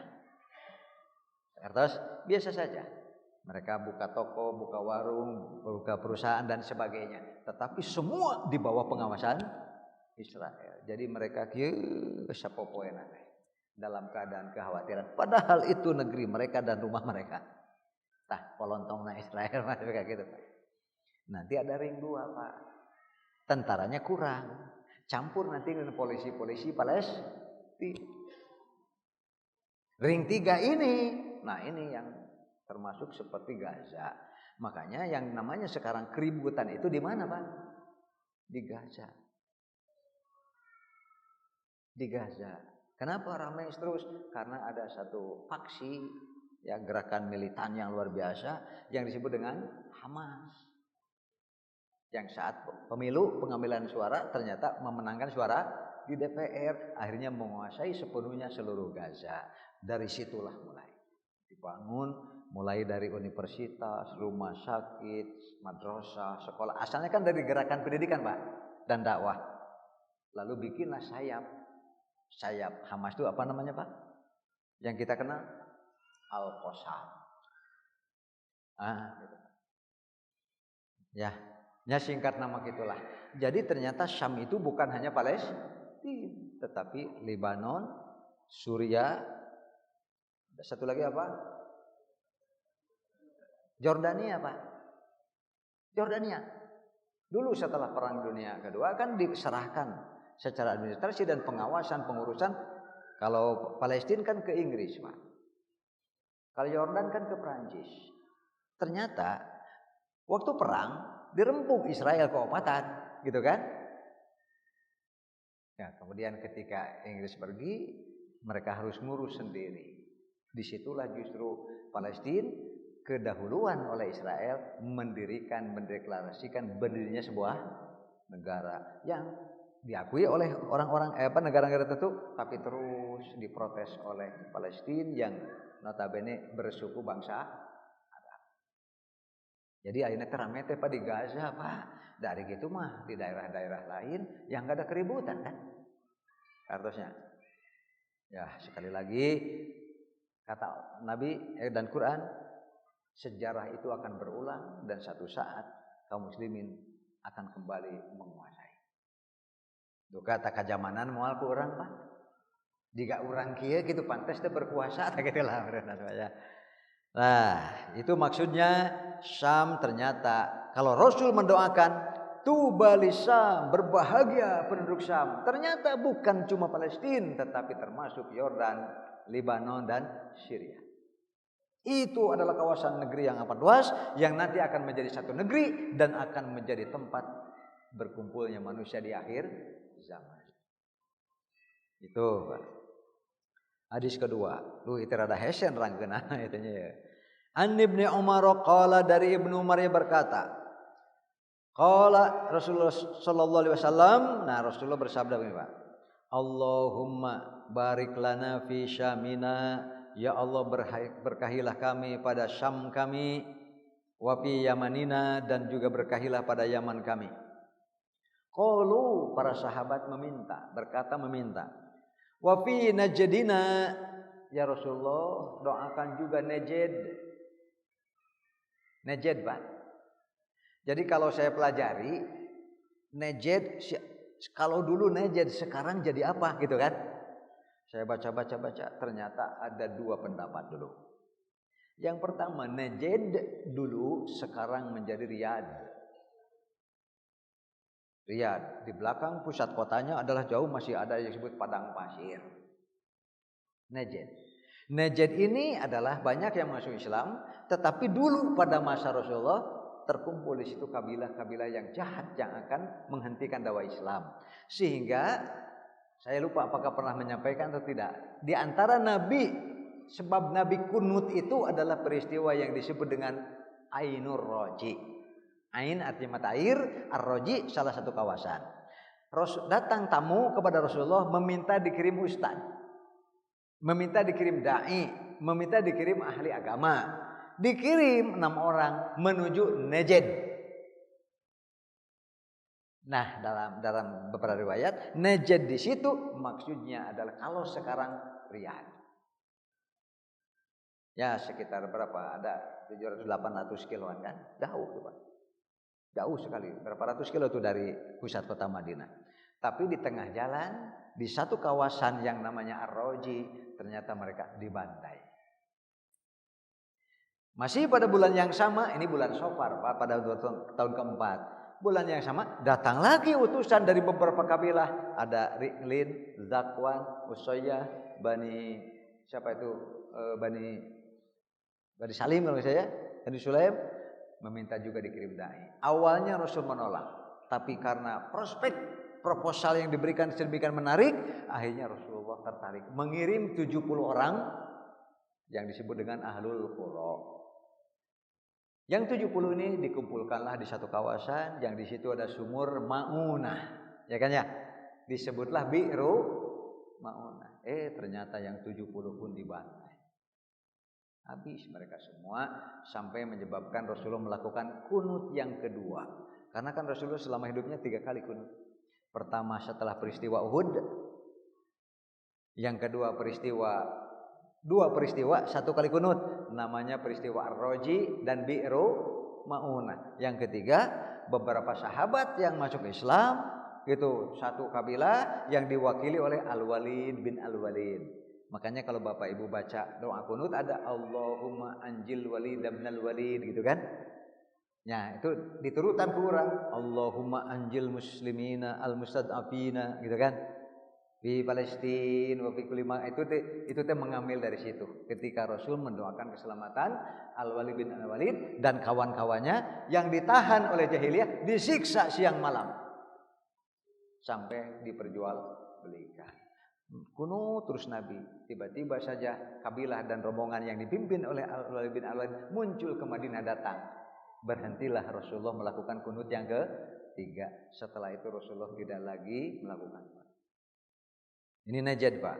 Terus biasa saja. Mereka buka toko, buka warung, buka perusahaan dan sebagainya. Tetapi semua di bawah pengawasan Israel. Jadi mereka dalam keadaan kekhawatiran. Padahal itu negeri mereka dan rumah mereka. Tah, polontongna Israel mereka gitu Pak. Nanti ada ring 2 Pak. Tentaranya kurang. Campur nanti dengan polisi-polisi Palestina. Ring 3 ini, nah ini yang termasuk seperti Gaza. Makanya yang namanya sekarang keributan itu di mana Pak? Di Gaza. Di Gaza. Kenapa ramai terus? Karena ada satu faksi, ya gerakan militan yang luar biasa yang disebut dengan Hamas. Yang saat pemilu pengambilan suara ternyata memenangkan suara di DPR, akhirnya menguasai sepenuhnya seluruh Gaza. Dari situlah mulai dibangun, mulai dari universitas, rumah sakit, madrasah, sekolah. Asalnya kan dari gerakan pendidikan Pak dan dakwah. Lalu bikinlah sayap Hamas itu apa namanya Pak? Yang kita kenal Al-Qassam. Gitu. Ya, Ya singkat nama gitulah. Jadi ternyata Syam itu bukan hanya Palestina, tetapi Lebanon, Suriah, ada satu lagi apa? Jordania, Pak. Jordania. Dulu setelah Perang Dunia Kedua kan diserahkan secara administrasi dan pengawasan pengurusan. Kalau Palestina kan ke Inggris, Pak. Kalau Yordan kan ke Prancis. Ternyata waktu perang dirempuk Israel keopatan, gitu kan? Ya, kemudian ketika Inggris pergi, mereka harus ngurus sendiri. Disitulah justru Palestina kedahuluan oleh Israel mendeklarasikan berdirinya sebuah negara yang diakui oleh orang-orang negara-negara tertentu, tapi terus diprotes oleh Palestina yang notabene bersuku bangsa Arab. Jadi akhirnya teramete Pak di Gaza, Pak. Dari gitu mah di daerah-daerah lain yang gak ada keributan kan? Artinya, ya sekali lagi kata Nabi dan Quran, sejarah itu akan berulang dan satu saat kaum muslimin akan kembali menguasai. Duka tak kajamanan moal ku urang Pak. Jika urang kieu gitu pantes teh berkuasa tak gitu lah saya. Nah, itu maksudnya Syam ternyata kalau Rasul mendoakan tuba Syam, berbahagia penduduk Syam. Ternyata bukan cuma Palestina tetapi termasuk Yordan, Lebanon dan Syria. Itu adalah kawasan negeri yang amat luas yang nanti akan menjadi satu negeri dan akan menjadi tempat berkumpulnya manusia di akhir zaman. Itu hadis kedua. Itu rada hesen rangkeuna itunya ya. An Ibnu Umar qala, dari Ibnu Umar berkata, qala Rasulullah sallallahu alaihi wasallam, nah Rasulullah bersabda begini Pak. Allahumma barik lana fi syamina, ya Allah berkahilah kami pada Syam kami, wa fi yamanina, dan juga berkahilah pada Yaman kami. Qalu, para sahabat berkata meminta. Wa fi najdina, ya Rasulullah doakan juga Najd. Najd, Pak. Jadi kalau saya pelajari Najd, kalau dulu Najd sekarang jadi apa gitu kan? Saya baca ternyata ada dua pendapat dulu. Yang pertama, Najd dulu sekarang menjadi Riyadh. Riyadh di belakang pusat kotanya adalah jauh masih ada yang disebut padang pasir. Najd ini adalah banyak yang masuk Islam, tetapi dulu pada masa Rasulullah terkumpul di situ kabilah-kabilah yang jahat yang akan menghentikan dakwah Islam. Sehingga saya lupa apakah pernah menyampaikan atau tidak. Di antara Nabi, sebab Nabi kunut itu adalah peristiwa yang disebut dengan Ainur Roji. Ain artinya mata air, Ar-Roji salah satu kawasan. Datang tamu kepada Rasulullah meminta dikirim ustaz, meminta dikirim dai, meminta dikirim ahli agama. Dikirim 6 orang menuju Najd. Nah, dalam beberapa riwayat Najd di situ maksudnya adalah kalau sekarang Riyadh. Ya sekitar berapa? Ada 700-800 kiloan kan? Jauh tuh Pak. Jauh sekali. Berapa ratus kilo tuh dari pusat kota Madinah. Tapi di tengah jalan, di satu kawasan yang namanya Ar-Roji, ternyata mereka dibantai. Masih pada bulan yang sama, ini bulan Safar Pak, pada tahun keempat. Bulan yang sama, datang lagi utusan dari beberapa kabilah. Ada Ri'lin, Zakwan, Usayyah, Bani Salim kalau saya, Bani Sulaim, meminta juga dikirim dai. Awalnya Rasul menolak, tapi karena proposal yang diberikan sedemikian menarik, akhirnya Rasulullah tertarik mengirim 70 orang yang disebut dengan Ahlul Qura. Yang 70 ini dikumpulkanlah di satu kawasan yang di situ ada sumur Ma'unah, ya kan ya? Disebutlah Bi'ru Ma'unah. Ternyata yang 70 pun dibantai. Habis mereka semua sampai menyebabkan Rasulullah melakukan kunut yang kedua. Karena kan Rasulullah selama hidupnya 3 kali kunut. Pertama setelah peristiwa Uhud. Yang kedua dua peristiwa 1 kali kunut. Namanya peristiwa Ar-Roji dan Bi'ru maunah. Yang ketiga, beberapa sahabat yang masuk Islam itu satu kabilah yang diwakili oleh Al-Walid bin Al-Walid. Makanya kalau Bapak Ibu baca doa kunut ada Allahumma anjil Walid bin Al-Walid gitu kan. Ya, itu diturutan kurang. Allahumma anjil muslimina al-mustad'afina gitu kan. Di Palestina, wa fi kulli itu mengambil dari situ. Ketika Rasul mendoakan keselamatan Al-Walid bin Al-Walid dan kawan-kawannya yang ditahan oleh jahiliyah, disiksa siang malam sampai diperjualbelikan. Kuno terus Nabi, tiba-tiba saja kabilah dan rombongan yang dipimpin oleh Al-Walid bin Al-Walid muncul ke Madinah datang. Berhentilah Rasulullah melakukan kunut yang ketiga. Setelah itu Rasulullah tidak lagi melakukan. Ini najad, Pak.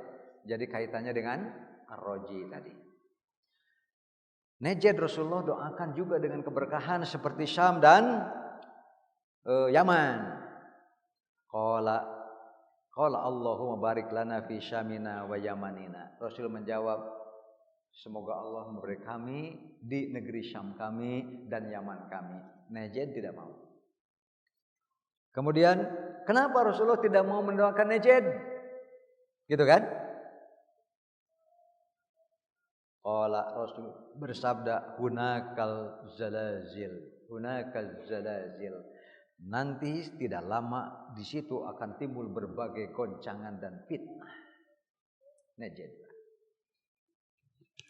Jadi kaitannya dengan ar-roji tadi. Najad Rasulullah doakan juga dengan keberkahan seperti Syam dan Yaman. Qala Allahumma barik lana fi Syamina wa Yamanina. Rasul menjawab, semoga Allah memberi kami di negeri Syam kami dan Yaman kami. Najad tidak mau. Kemudian, kenapa Rasulullah tidak mau mendoakan najad? Gitu kan? Qala Rasul bersabda, hunakal zalazil. Nanti tidak lama di situ akan timbul berbagai goncangan dan fitnah. Najad.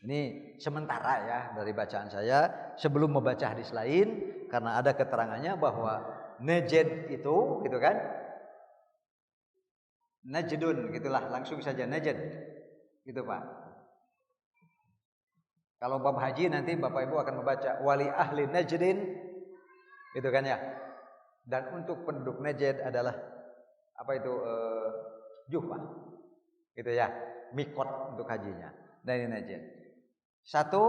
Ini sementara ya dari bacaan saya. Sebelum membaca hadis lain, karena ada keterangannya bahwa najad itu, gitu kan? Najdun, gitulah, langsung saja najd. Gitu, Pak. Kalau bab haji nanti Bapak Ibu akan membaca wali ahli najdin. Gitu kan ya. Dan untuk penduduk najd adalah apa itu? Juhfah. Gitu ya. Mikot untuk hajinya. Dari najd. Satu,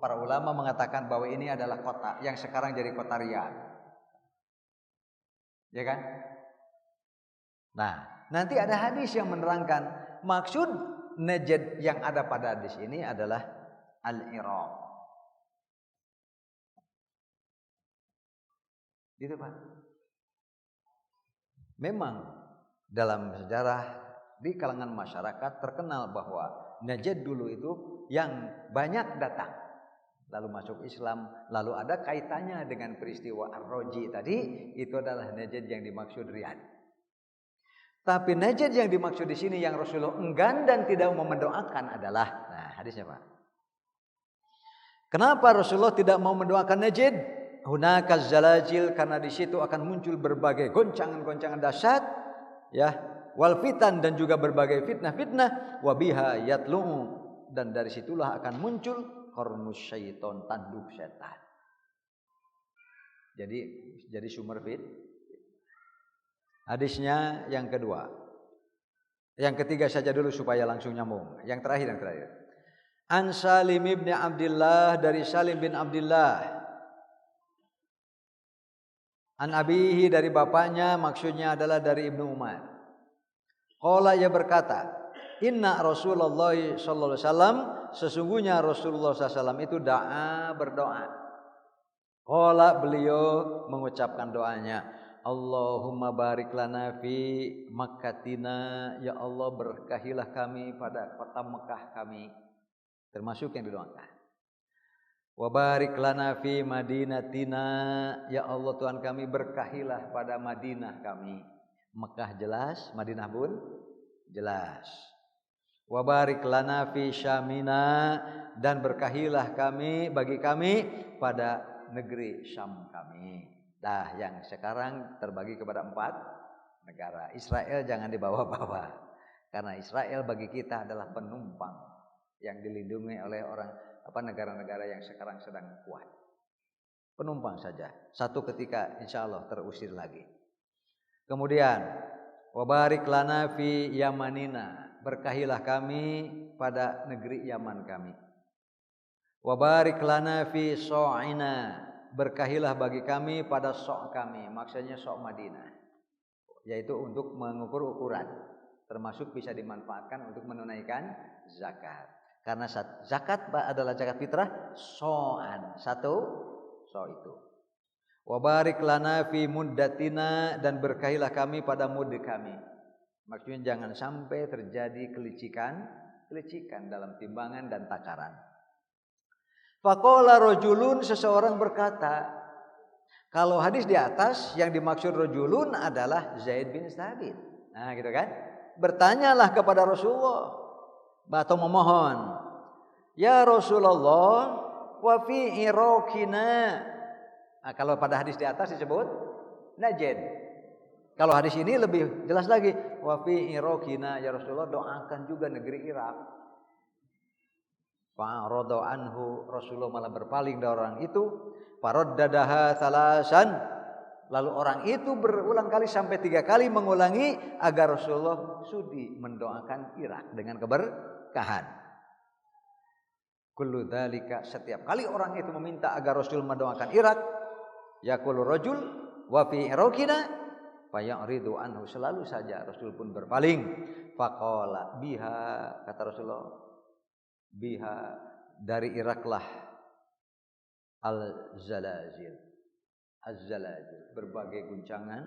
para ulama mengatakan bahwa ini adalah kota yang sekarang jadi kota Riyadh. Ya kan? Nah, nanti ada hadis yang menerangkan maksud najd yang ada pada hadis ini adalah al-Iraq. Gitu, Pak. Memang dalam sejarah di kalangan masyarakat terkenal bahwa najd dulu itu yang banyak datang lalu masuk Islam, lalu ada kaitannya dengan peristiwa Ar-Roji tadi, itu adalah najd yang dimaksud Riyadh. Tapi najd yang dimaksud di sini yang Rasulullah enggan dan tidak mau mendoakan adalah, nah hadisnya, Pak. Kenapa Rasulullah tidak mau mendoakan najd? Hunakaz zalajil, karena di situ akan muncul berbagai goncangan-goncangan dahsyat, ya, wal fitan, dan juga berbagai fitnah-fitnah, wa biha yatlu'u, dan dari situlah akan muncul qarnus syaiton, tanduk setan. Jadi sumber hadisnya yang kedua. Yang ketiga saja dulu supaya langsung nyambung. Yang terakhir. An Salim bin Abdullah, dari Salim bin Abdullah. An abihi, dari bapaknya, maksudnya adalah dari Ibnu Umar. Qala, ia berkata, inna Rasulullah sallallahu alaihi wasallam, sesungguhnya Rasulullah SAW itu berdoa. Qala, beliau mengucapkan doanya, Allahumma barik lana fi Makkatina, ya Allah berkahilah kami pada kota Mekah kami, termasuk yang didoakan. Wa barik lana fi Madinatina, ya Allah Tuhan kami berkahilah pada Madinah kami. Mekah jelas, Madinah pun jelas. Wa barik lana fi Syamina, dan berkahilah kami bagi kami pada negeri Syam kami. Nah, yang sekarang terbagi kepada 4 negara. Israel jangan dibawa-bawa, karena Israel bagi kita adalah penumpang yang dilindungi oleh negara-negara yang sekarang sedang kuat. Penumpang saja. Satu ketika insya Allah terusir lagi. Kemudian wabarik lana fi Yamanina, berkahilah kami pada negeri Yaman kami. Wabarik lana fi So'ina, berkahilah bagi kami pada sok kami, maksudnya sok Madinah, yaitu untuk mengukur ukuran, termasuk bisa dimanfaatkan untuk menunaikan zakat. Karena zakat adalah zakat fitrah so'an, 1 itu. Wa barik lana fi muddatina, dan berkahilah kami pada muddah kami. Maksudnya jangan sampai terjadi kelicikan dalam timbangan dan takaran. Faqala rajulun, seseorang berkata, kalau hadis di atas yang dimaksud rajulun adalah Zaid bin Thabit. Nah, gitu kan? Bertanyalah kepada Rasulullah atau memohon, ya Rasulullah, wa fi iraqina. Nah, kalau pada hadis di atas disebut Najd. Kalau hadis ini lebih jelas lagi, wa fi iraqina, ya Rasulullah doakan juga negeri Irak. Fa'arada anhu, Rasulullah malah berpaling dari orang itu. Faraddadaha salasan, lalu orang itu berulang kali sampai 3 kali mengulangi agar Rasulullah sudi mendoakan Irak dengan keberkahan. Kullu dzalika, setiap kali orang itu meminta agar Rasul mendoakan Irak, yaqulu rajul wa fi iraqina fayaridu anhu, selalu saja Rasul pun berpaling. Faqala biha, kata Rasulullah, biha, dari Iraklah al-zalazil, az-zalazil, berbagai guncangan,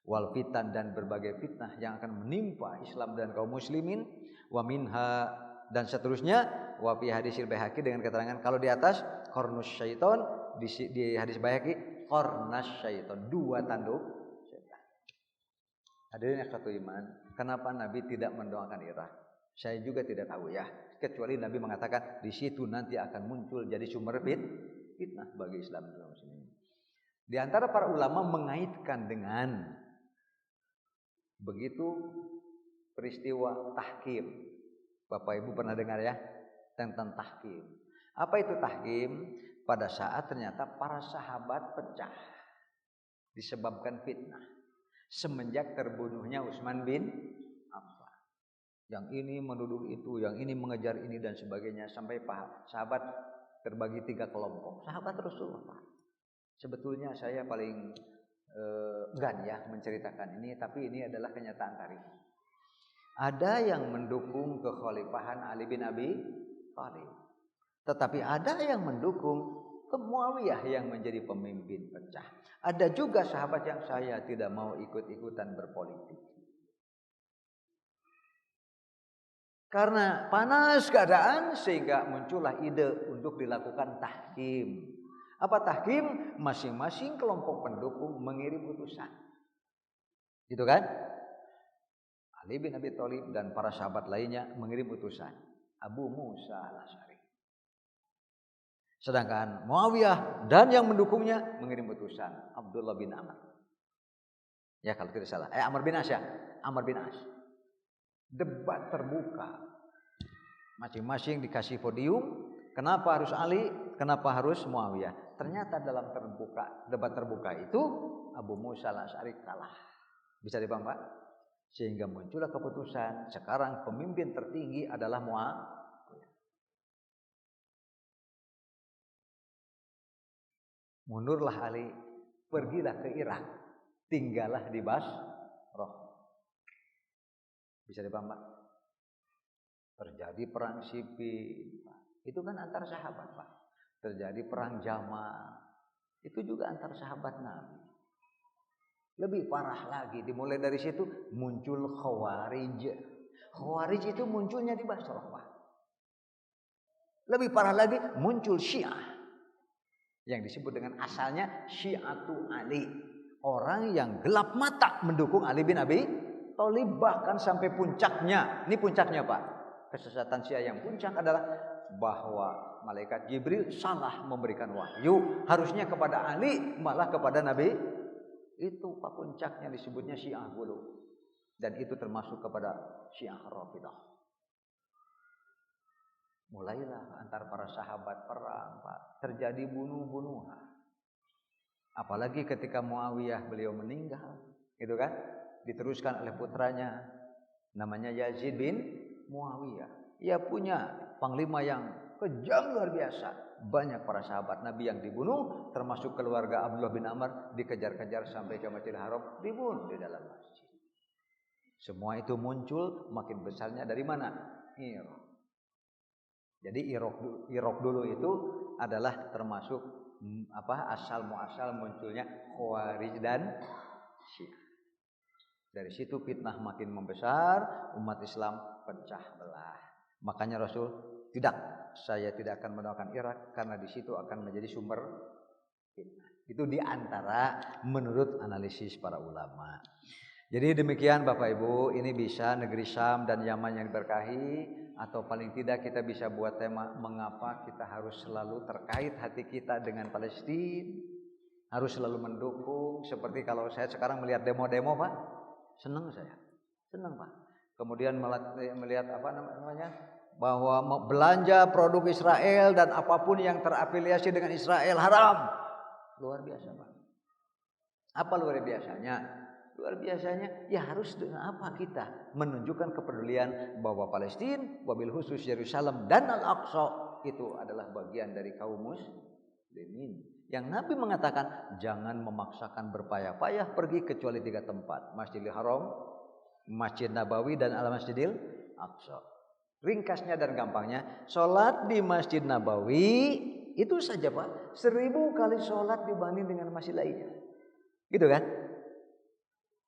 wal fitan, dan berbagai fitnah yang akan menimpa Islam dan kaum muslimin, wa minha, dan seterusnya, wa fi hadisil Baihaqi, dengan keterangan kalau di atas qarnus syaiton, di hadis Baihaqi qarnas syaiton, 2 tanduk setan. Hadirin yang satu iman, kenapa Nabi tidak mendoakan Irak? Saya juga tidak tahu ya, kecuali Nabi mengatakan di situ nanti akan muncul jadi sumber fitnah bagi Islam dan muslimin. Di antara para ulama mengaitkan dengan begitu peristiwa tahkim. Bapak Ibu pernah dengar ya tentang tahkim. Apa itu tahkim? Pada saat ternyata para sahabat pecah disebabkan fitnah semenjak terbunuhnya Utsman bin Affan. Yang ini menuduh itu, yang ini mengejar ini dan sebagainya, sampai sahabat terbagi 3 kelompok. Sahabat Rasulullah, sebetulnya saya paling enggan ya menceritakan ini, tapi ini adalah kenyataan tarikh. Ada yang mendukung kekhalifahan Ali bin Abi Thalib, tetapi ada yang mendukung Muawiyah yang menjadi pemimpin pecah. Ada juga sahabat yang saya tidak mau ikut-ikutan berpolitik, karena panas keadaan, sehingga muncullah ide untuk dilakukan tahkim. Apa tahkim? Masing-masing kelompok pendukung mengirim utusan. Gitu kan? Ali bin Abi Thalib dan para sahabat lainnya mengirim utusan. Abu Musa al-Asy'ari. Sedangkan Muawiyah dan yang mendukungnya mengirim utusan. Abdullah bin Amr. Ya kalau tidak salah. Amr bin As ya. Amr bin As. Debat terbuka. Masing-masing dikasih podium. Kenapa harus Ali? Kenapa harus Muawiyah? Ternyata dalam debat terbuka itu Abu Musa al-Asy'ari kalah. Bisa dipaham Pak? Sehingga muncullah keputusan sekarang pemimpin tertinggi adalah Muawiyah. Mundurlah Ali, pergilah ke Irak, tinggallah di Basrah. Bisa dipaham Pak? Terjadi perang Siffin, itu kan antar sahabat Pak. Terjadi perang Jamal, itu juga antar sahabat Nabi. Lebih parah lagi, dimulai dari situ muncul Khawarij. Khawarij itu munculnya di Basrah Pak. Lebih parah lagi muncul Syiah yang disebut dengan asalnya Syiatu Ali, orang yang gelap mata mendukung Ali bin Abi Thalib, bahkan sampai puncaknya. Ini puncaknya Pak. Kesesatan Syiah yang puncak adalah bahwa malaikat Jibril salah memberikan wahyu, harusnya kepada Ali malah kepada Nabi. Itu Pak puncaknya, disebutnya Syiah dulu. Dan itu termasuk kepada Syiah Rafidah. Mulailah antar para sahabat perang Pak, terjadi bunuh-bunuhan. Apalagi ketika Muawiyah beliau meninggal, gitu kan? Diteruskan oleh putranya namanya Yazid bin Muawiyah. Ia punya panglima yang kejam luar biasa. Banyak para sahabat Nabi yang dibunuh, termasuk keluarga Abdullah bin Amr, dikejar-kejar sampai ke Masjidil Haram, dibunuh di dalam masjid. Semua itu muncul makin besarnya dari mana? Irak. Jadi Irak dulu itu adalah termasuk asal muasal munculnya Khawarij dan Syiah. Dari situ fitnah makin membesar, umat Islam pecah belah. Makanya Rasul, tidak, saya tidak akan mendoakan Irak karena di situ akan menjadi sumber fitnah. Itu diantara menurut analisis para ulama. Jadi demikian Bapak Ibu, ini bisa negeri Syam dan Yaman yang diberkahi, atau paling tidak kita bisa buat tema mengapa kita harus selalu terkait hati kita dengan Palestina, harus selalu mendukung. Seperti kalau saya sekarang melihat demo-demo Pak, senang saya, senang Pak. Kemudian melihat bahwa belanja produk Israel dan apapun yang terafiliasi dengan Israel haram. Luar biasa Pak. Apa luar biasanya? Luar biasanya ya harus dengan apa kita menunjukkan kepedulian bahwa Palestina, wabil khusus Yerusalem dan Al-Aqsa itu adalah bagian dari kaum muslimin. Yang Nabi mengatakan jangan memaksakan berpayah-payah pergi kecuali 3 tempat, Masjidil Haram, Masjid Nabawi dan Al-Masjidil Aqsa. Ringkasnya dan gampangnya, sholat di Masjid Nabawi itu saja Pak 1000 kali sholat dibanding dengan masjid lainnya, gitu kan?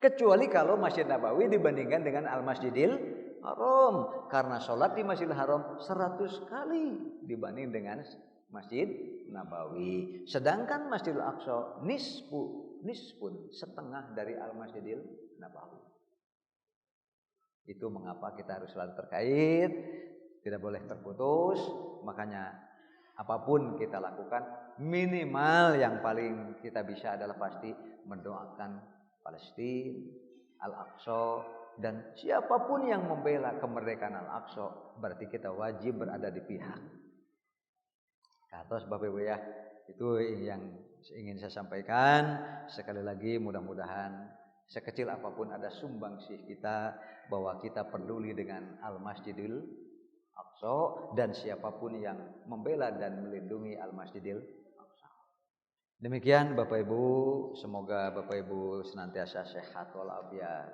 Kecuali kalau Masjid Nabawi dibandingkan dengan Al-Masjidil Haram, karena sholat di Masjidil Haram 100 kali dibanding dengan Masjid Nabawi. Sedangkan Masjidil Aqsa nisfun, setengah dari Al-Masjidil Nabawi. Itu mengapa kita harus selalu terkait, tidak boleh terputus. Makanya apapun kita lakukan, minimal yang paling kita bisa adalah pasti mendoakan Palestina, Al-Aqsa, dan siapapun yang membela kemerdekaan Al-Aqsa, berarti kita wajib berada di pihak. Katos Bapak Ibu ya, itu yang ingin saya sampaikan. Sekali lagi mudah-mudahan sekecil apapun ada sumbangsih kita bahwa kita peduli dengan Al-Masjidil Aqsa dan siapapun yang membela dan melindungi Al-Masjidil. Demikian Bapak Ibu, semoga Bapak Ibu senantiasa sehat walafiat,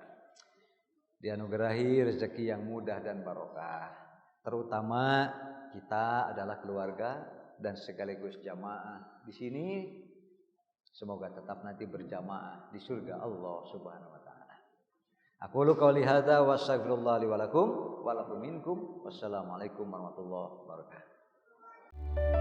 dianugerahi rezeki yang mudah dan barokah. Terutama kita adalah keluarga dan sekaligus jamaah di sini. Semoga tetap nanti berjamaah di surga Allah Subhanahu wa taala. Aqulu qouli hadza wa astaghfirullah li wa lakum wa lakum minkum. Wassalamualaikum warahmatullahi wabarakatuh.